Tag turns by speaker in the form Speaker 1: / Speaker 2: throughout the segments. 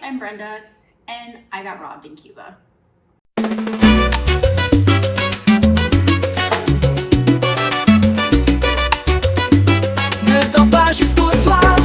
Speaker 1: I'm Brenda, and I got robbed in Cuba.
Speaker 2: Ne dors pas jusqu'au soir.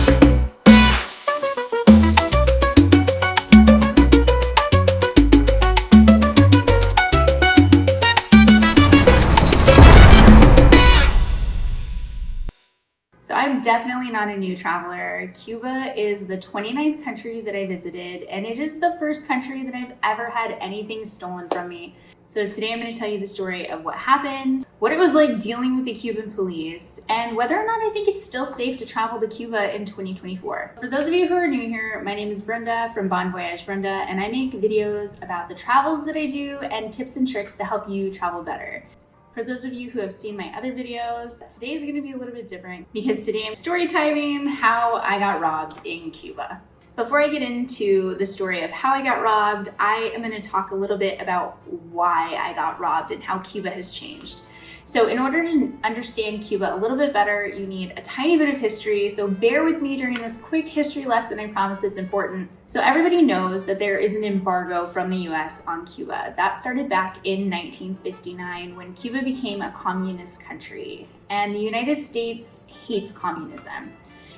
Speaker 1: So I'm definitely not a new traveler. Cuba is the 29th country that I visited, and it is the first country that I've ever had anything stolen from me. So today I'm going to tell you the story of what happened, what it was like dealing with the Cuban police, and whether or not I think it's still safe to travel to Cuba in 2024. For those of you who are new here, my name is Brenda from Bon Voyage Brenda, and I make videos about the travels that I do and tips and tricks to help you travel better. For those of you who have seen my other videos, today's going to be a little bit different because today I'm story timing how I got robbed in Cuba. Before I get into the story of how I got robbed, I am going to talk a little bit about why I got robbed and how Cuba has changed. So in order to understand Cuba a little bit better, you need a tiny bit of history. So bear with me during this quick history lesson. I promise it's important. So everybody knows that there is an embargo from the US on Cuba. That started back in 1959 when Cuba became a communist country. And the United States hates communism.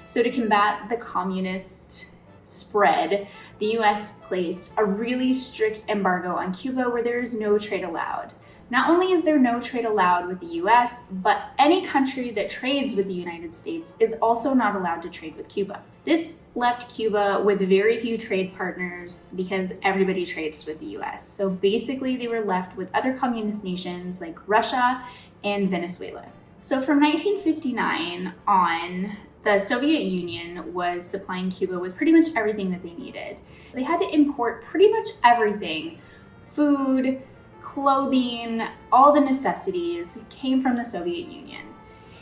Speaker 1: So to combat the communist spread, the US placed a really strict embargo on Cuba where there is no trade allowed. Not only is there no trade allowed with the US, but any country that trades with the United States is also not allowed to trade with Cuba. This left Cuba with very few trade partners because everybody trades with the US. So basically they were left with other communist nations like Russia and Venezuela. So from 1959 on, the Soviet Union was supplying Cuba with pretty much everything that they needed. They had to import pretty much everything, food, clothing, all the necessities came from the Soviet Union.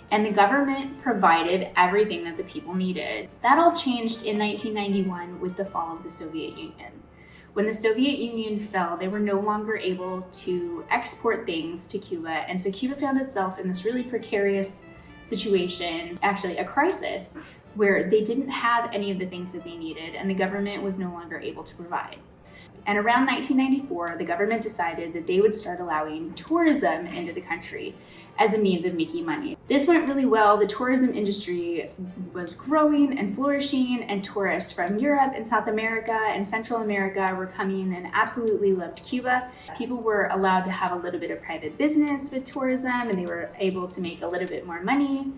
Speaker 1: And the government provided everything that the people needed. That all changed in 1991 with the fall of the Soviet Union. When the Soviet Union fell, they were no longer able to export things to Cuba. And so Cuba found itself in this really precarious situation, actually a crisis, where they didn't have any of the things that they needed and the government was no longer able to provide. And around 1994, the government decided that they would start allowing tourism into the country as a means of making money. This went really well. The tourism industry was growing and flourishing, and tourists from Europe and South America and Central America were coming and absolutely loved Cuba. People were allowed to have a little bit of private business with tourism and they were able to make a little bit more money.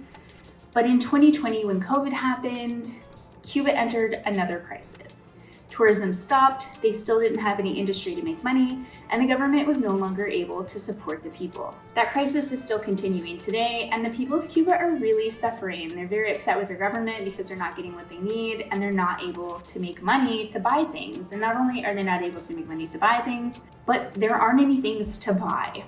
Speaker 1: But in 2020, when COVID happened, Cuba entered another crisis. Tourism stopped, they still didn't have any industry to make money, and the government was no longer able to support the people. That crisis is still continuing today, and the people of Cuba are really suffering. They're very upset with their government because they're not getting what they need, and they're not able to make money to buy things. And not only are they not able to make money to buy things, but there aren't any things to buy.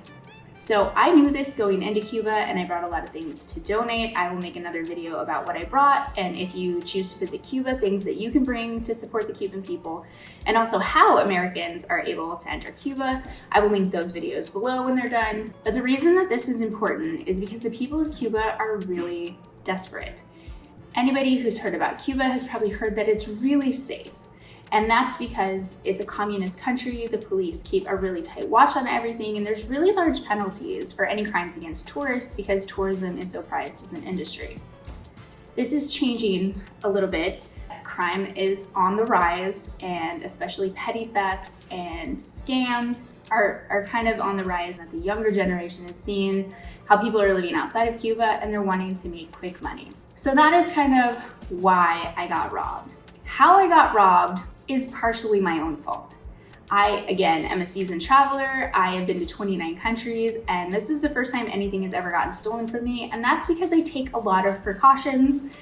Speaker 1: So I knew this going into Cuba and I brought a lot of things to donate. I will make another video about what I brought, and if you choose to visit Cuba, things that you can bring to support the Cuban people, and also how Americans are able to enter Cuba. I will link those videos below when they're done. But the reason that this is important is because the people of Cuba are really desperate. Anybody who's heard about Cuba has probably heard that it's really safe. And that's because it's a communist country, the police keep a really tight watch on everything, and there's really large penalties for any crimes against tourists because tourism is so prized as an industry. This is changing a little bit. Crime is on the rise, and especially petty theft and scams are kind of on the rise. The younger generation is seeing how people are living outside of Cuba and they're wanting to make quick money. So that is kind of why I got robbed. How I got robbed is partially my own fault. I, again, am a seasoned traveler. I have been to 29 countries, and this is the first time anything has ever gotten stolen from me, and that's because I take a lot of precautions.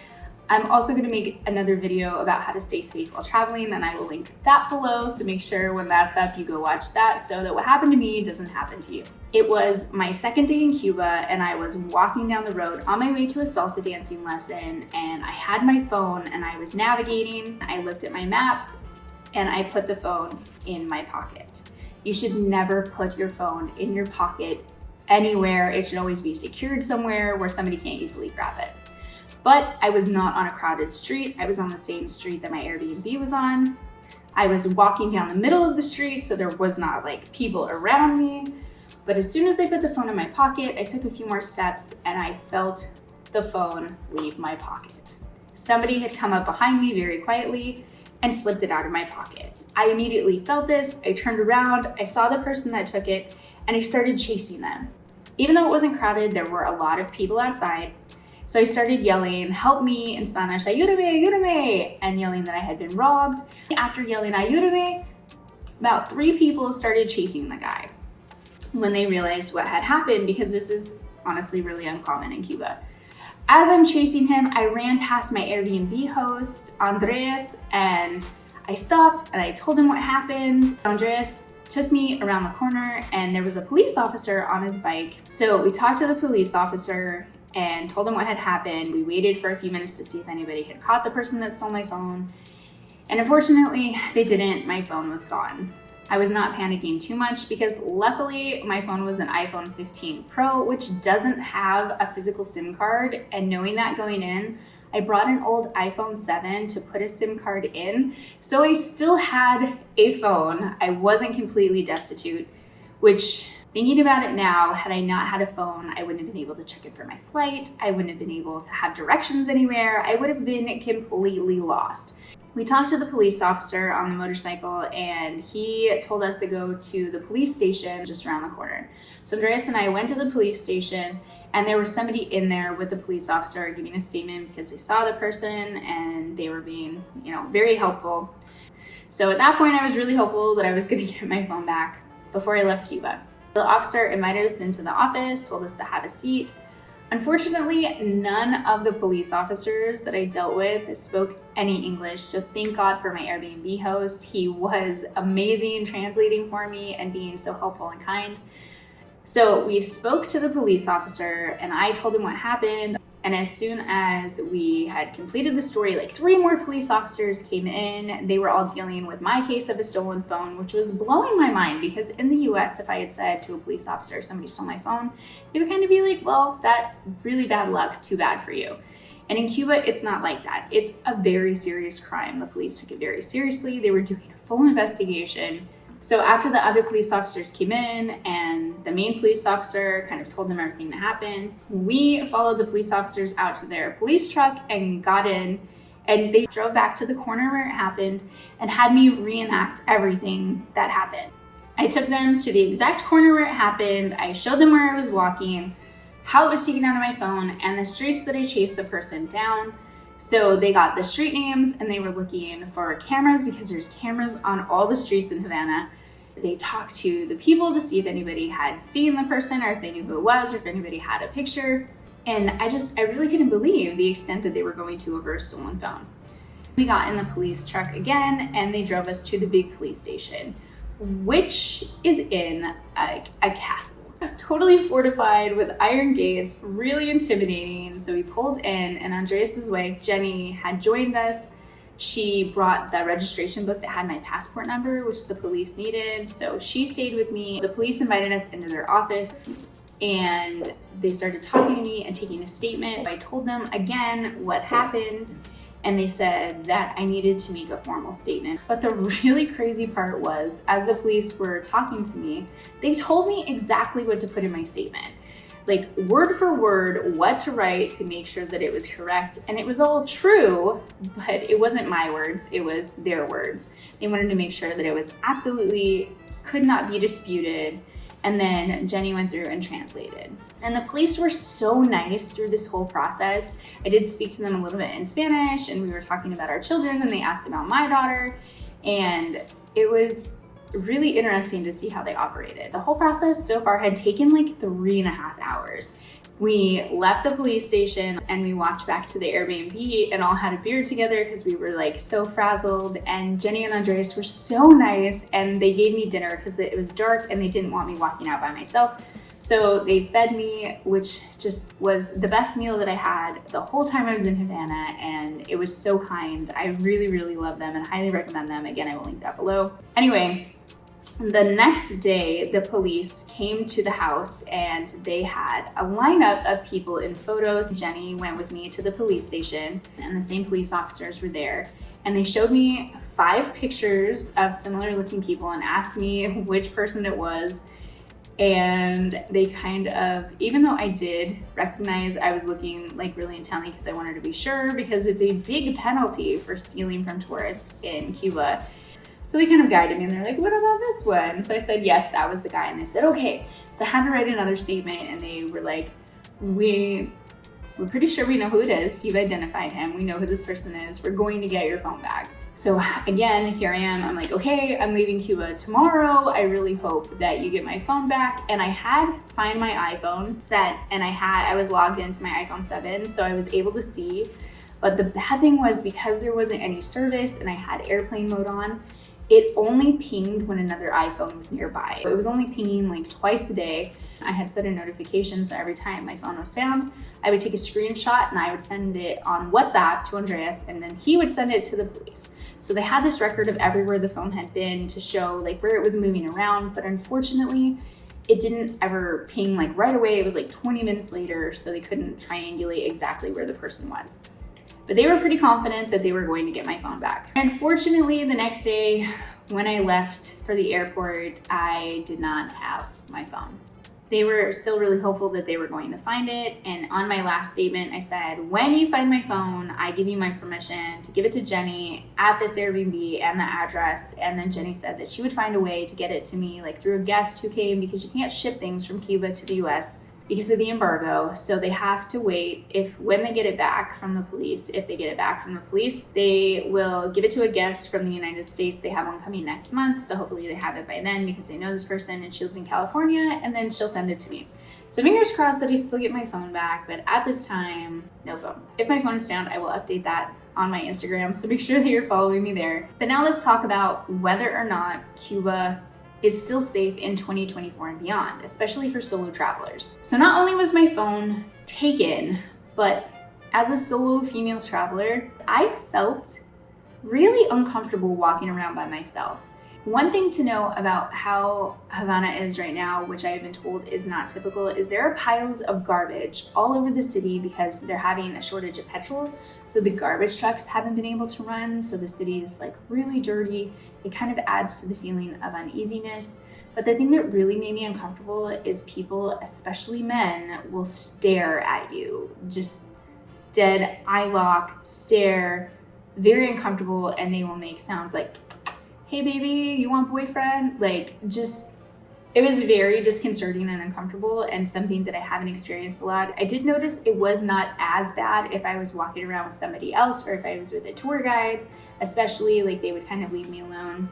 Speaker 1: I'm also going to make another video about how to stay safe while traveling, and I will link that below, so make sure when that's up, you go watch that so that what happened to me doesn't happen to you. It was my second day in Cuba, and I was walking down the road on my way to a salsa dancing lesson, and I had my phone and I was navigating. I looked at my maps and I put the phone in my pocket. You should never put your phone in your pocket anywhere. It should always be secured somewhere where somebody can't easily grab it. But I was not on a crowded street. I was on the same street that my Airbnb was on. I was walking down the middle of the street, so there was not like people around me. But as soon as I put the phone in my pocket, I took a few more steps and I felt the phone leave my pocket. Somebody had come up behind me very quietly and slipped it out of my pocket. I immediately felt this. I turned around, I saw the person that took it, and I started chasing them. Even though it wasn't crowded, there were a lot of people outside. So I started yelling, "Help me," in Spanish, "Ayúdame, ayúdame," and yelling that I had been robbed. After yelling, "Ayúdame," about 3 people started chasing the guy when they realized what had happened, because this is honestly really uncommon in Cuba. As I'm chasing him, I ran past my Airbnb host, Andres, and I stopped and I told him what happened. Andres took me around the corner and there was a police officer on his bike. So we talked to the police officer and told him what had happened. We waited for a few minutes to see if anybody had caught the person that stole my phone. And unfortunately, they didn't. My phone was gone. I was not panicking too much because luckily my phone was an iPhone 15 Pro, which doesn't have a physical SIM card. And knowing that going in, I brought an old iPhone 7 to put a SIM card in. So I still had a phone. I wasn't completely destitute, which, thinking about it now, had I not had a phone, I wouldn't have been able to check it for my flight. I wouldn't have been able to have directions anywhere. I would have been completely lost. We talked to the police officer on the motorcycle and he told us to go to the police station just around the corner. So Andreas and I went to the police station and there was somebody in there with the police officer giving a statement because they saw the person and they were being, very helpful. So at that point I was really hopeful that I was going to get my phone back before I left Cuba. The officer invited us into the office, told us to have a seat. Unfortunately, none of the police officers that I dealt with spoke any English, so thank God for my Airbnb host. He was amazing translating for me and being so helpful and kind. So we spoke to the police officer and I told him what happened. And as soon as we had completed the story, like 3 more police officers came in. They were all dealing with my case of a stolen phone, which was blowing my mind because in the US, if I had said to a police officer, somebody stole my phone, they would kind of be like, well, that's really bad luck, too bad for you. And in Cuba, it's not like that. It's a very serious crime. The police took it very seriously. They were doing a full investigation. So after the other police officers came in and the main police officer kind of told them everything that happened, we followed the police officers out to their police truck and got in, and they drove back to the corner where it happened and had me reenact everything that happened. I took them to the exact corner where it happened. I showed them where I was walking, how it was taken out of my phone, and the streets that I chased the person down. So they got the street names and they were looking for cameras because there's cameras on all the streets in Havana. They talked to the people to see if anybody had seen the person or if they knew who it was or if anybody had a picture. And I really couldn't believe the extent that they were going to over a stolen phone. We got in the police truck again and they drove us to the big police station, which is in a castle. Totally fortified with iron gates, really intimidating. So we pulled in and Andreas's wife, Jenny, had joined us. She brought the registration book that had my passport number, which the police needed. So she stayed with me. The police invited us into their office and they started talking to me and taking a statement. I told them again what happened and they said that I needed to make a formal statement. But the really crazy part was, as the police were talking to me, they told me exactly what to put in my statement. Like word for word, what to write to make sure that it was correct. And it was all true, but it wasn't my words, it was their words. They wanted to make sure that it was absolutely, could not be disputed. And then Jenny went through and translated. And the police were so nice through this whole process. I did speak to them a little bit in Spanish and we were talking about our children and they asked about my daughter. And it was really interesting to see how they operated. The whole process so far had taken like 3.5 hours. We left the police station and we walked back to the Airbnb and all had a beer together because we were like so frazzled. And Jenny and Andreas were so nice and they gave me dinner because it was dark and they didn't want me walking out by myself. So they fed me, which just was the best meal that I had the whole time I was in Havana, and it was so kind. I really, really love them and highly recommend them. Again, I will link that below. Anyway, the next day, the police came to the house and they had a lineup of people in photos. Jenny went with me to the police station and the same police officers were there. And they showed me 5 pictures of similar looking people and asked me which person it was. And they kind of, even though I did recognize I was looking like really intently because I wanted to be sure, because it's a big penalty for stealing from tourists in Cuba. So they kind of guided me and they're like, what about this one? So I said, yes, that was the guy. And they said, okay. So I had to write another statement and they were like, we're pretty sure we know who it is. You've identified him. We know who this person is. We're going to get your phone back. So again, here I am. I'm like, okay, I'm leaving Cuba tomorrow. I really hope that you get my phone back. And I had Find My iPhone set and I was logged into my iPhone 7, so I was able to see. But the bad thing was because there wasn't any service and I had airplane mode on, it only pinged when another iPhone was nearby. It was only pinging like twice a day. I had set a notification, so every time my phone was found, I would take a screenshot and I would send it on WhatsApp to Andreas, and then he would send it to the police. So they had this record of everywhere the phone had been to show like where it was moving around, but unfortunately, it didn't ever ping like right away. It was like 20 minutes later, so they couldn't triangulate exactly where the person was. But they were pretty confident that they were going to get my phone back. Unfortunately, the next day when I left for the airport, I did not have my phone. They were still really hopeful that they were going to find it. And on my last statement, I said, when you find my phone, I give you my permission to give it to Jenny at this Airbnb and the address. And then Jenny said that she would find a way to get it to me, like through a guest who came, because you can't ship things from Cuba to the US because of the embargo. So they have to wait. When they get it back from the police, they will give it to a guest from the United States. They have one coming next month, so hopefully they have it by then because they know this person and she lives in California, and then she'll send it to me. So fingers crossed that I still get my phone back, but at this time, no phone. If my phone is found, I will update that on my Instagram, so make sure that you're following me there. But now let's talk about whether or not Cuba is still safe in 2024 and beyond, especially for solo travelers. So not only was my phone taken, but as a solo female traveler, I felt really uncomfortable walking around by myself. One thing to know about how Havana is right now, which I have been told is not typical, is there are piles of garbage all over the city because they're having a shortage of petrol. So the garbage trucks haven't been able to run. So the city is like really dirty. It kind of adds to the feeling of uneasiness. But the thing that really made me uncomfortable is people, especially men, will stare at you. Just dead eye lock, stare, very uncomfortable, and they will make sounds like, hey baby, you want boyfriend? It was very disconcerting and uncomfortable, and something that I haven't experienced a lot. I did notice it was not as bad if I was walking around with somebody else or if I was with a tour guide, especially like they would kind of leave me alone.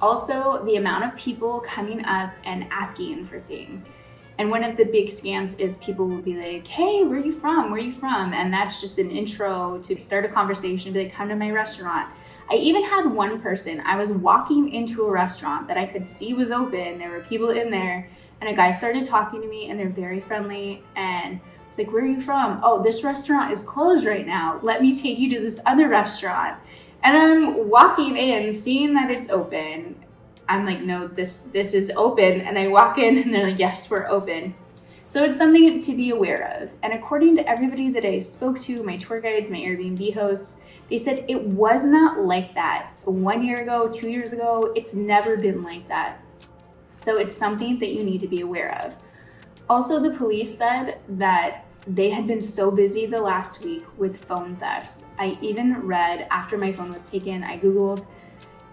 Speaker 1: Also, the amount of people coming up and asking for things. And one of the big scams is people will be like, hey, where are you from? Where are you from? And that's just an intro to start a conversation, be like, come to my restaurant. I even had one person, I was walking into a restaurant that I could see was open. There were people in there, and a guy started talking to me, and they're very friendly. And it's like, where are you from? Oh, this restaurant is closed right now. Let me take you to this other restaurant. And I'm walking in, seeing that it's open. I'm like, no, this is open. And I walk in and they're like, yes, we're open. So it's something to be aware of. And according to everybody that I spoke to, my tour guides, my Airbnb hosts, they said it was not like that 1 year ago, 2 years ago. It's never been like that. So it's something that you need to be aware of. Also, the police said that they had been so busy the last week with phone thefts. I even read after my phone was taken, I Googled,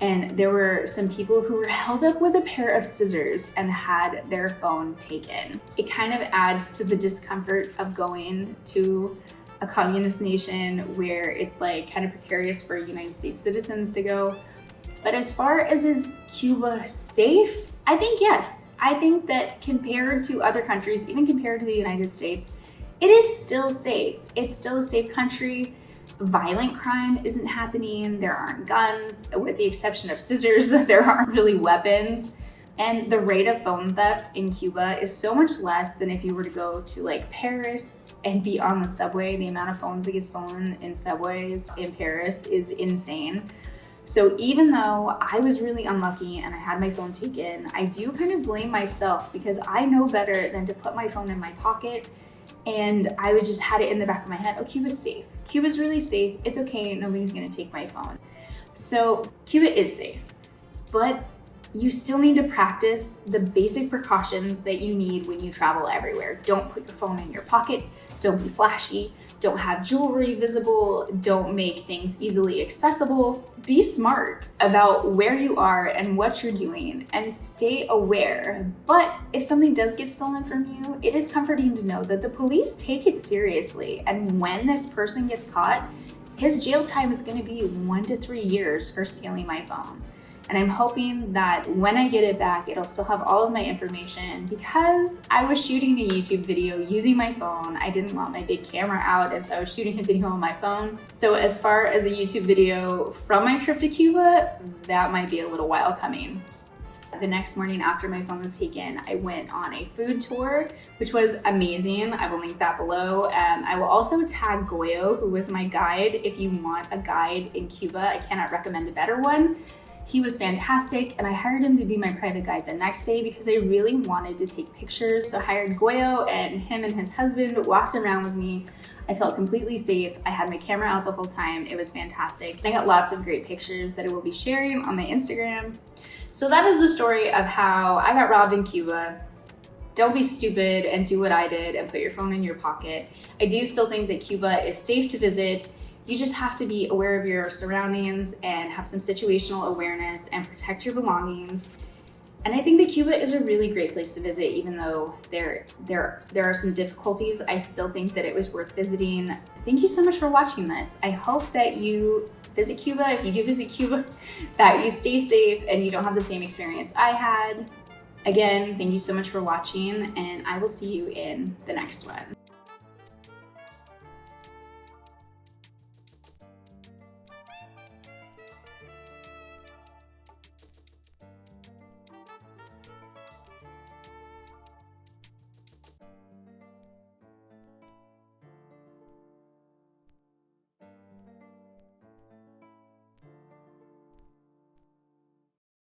Speaker 1: and there were some people who were held up with a pair of scissors and had their phone taken. It kind of adds to the discomfort of going to a communist nation where it's like kind of precarious for United States citizens to go. But as far as is Cuba safe? I think yes. I think that compared to other countries, even compared to the United States, it is still safe. It's still a safe country. Violent crime isn't happening. There aren't guns, with the exception of scissors. There aren't really weapons. And the rate of phone theft in Cuba is so much less than if you were to go to like Paris and be on the subway. The amount of phones that get stolen in subways in Paris is insane. So even though I was really unlucky and I had my phone taken, I do kind of blame myself because I know better than to put my phone in my pocket. And I would just had it in the back of my head, oh, Cuba's safe. Cuba's really safe. It's okay. Nobody's going to take my phone. So Cuba is safe, but you still need to practice the basic precautions that you need when you travel everywhere. Don't put your phone in your pocket, don't be flashy, don't have jewelry visible, don't make things easily accessible. Be smart about where you are and what you're doing and stay aware. But if something does get stolen from you, it is comforting to know that the police take it seriously. And when this person gets caught, his jail time is gonna be 1 to 3 years for stealing my phone. And I'm hoping that when I get it back, it'll still have all of my information. Because I was shooting a YouTube video using my phone, I didn't want my big camera out, and so I was shooting a video on my phone. So as far as a YouTube video from my trip to Cuba, that might be a little while coming. The next morning after my phone was taken, I went on a food tour, which was amazing. I will link that below. I will also tag Goyo, who was my guide. If you want a guide in Cuba, I cannot recommend a better one. He was fantastic, and I hired him to be my private guide the next day because I really wanted to take pictures. So I hired Goyo, and him and his husband walked around with me. I felt completely safe. I had my camera out the whole time. It was fantastic. I got lots of great pictures that I will be sharing on my Instagram. So that is the story of how I got robbed in Cuba. Don't be stupid and do what I did and put your phone in your pocket. I do still think that Cuba is safe to visit. You just have to be aware of your surroundings and have some situational awareness and protect your belongings. And I think that Cuba is a really great place to visit, even though there are some difficulties. I still think that it was worth visiting. Thank you so much for watching this. I hope that you visit Cuba. If you do visit Cuba, that you stay safe and you don't have the same experience I had. Again, thank you so much for watching, and I will see you in the next one.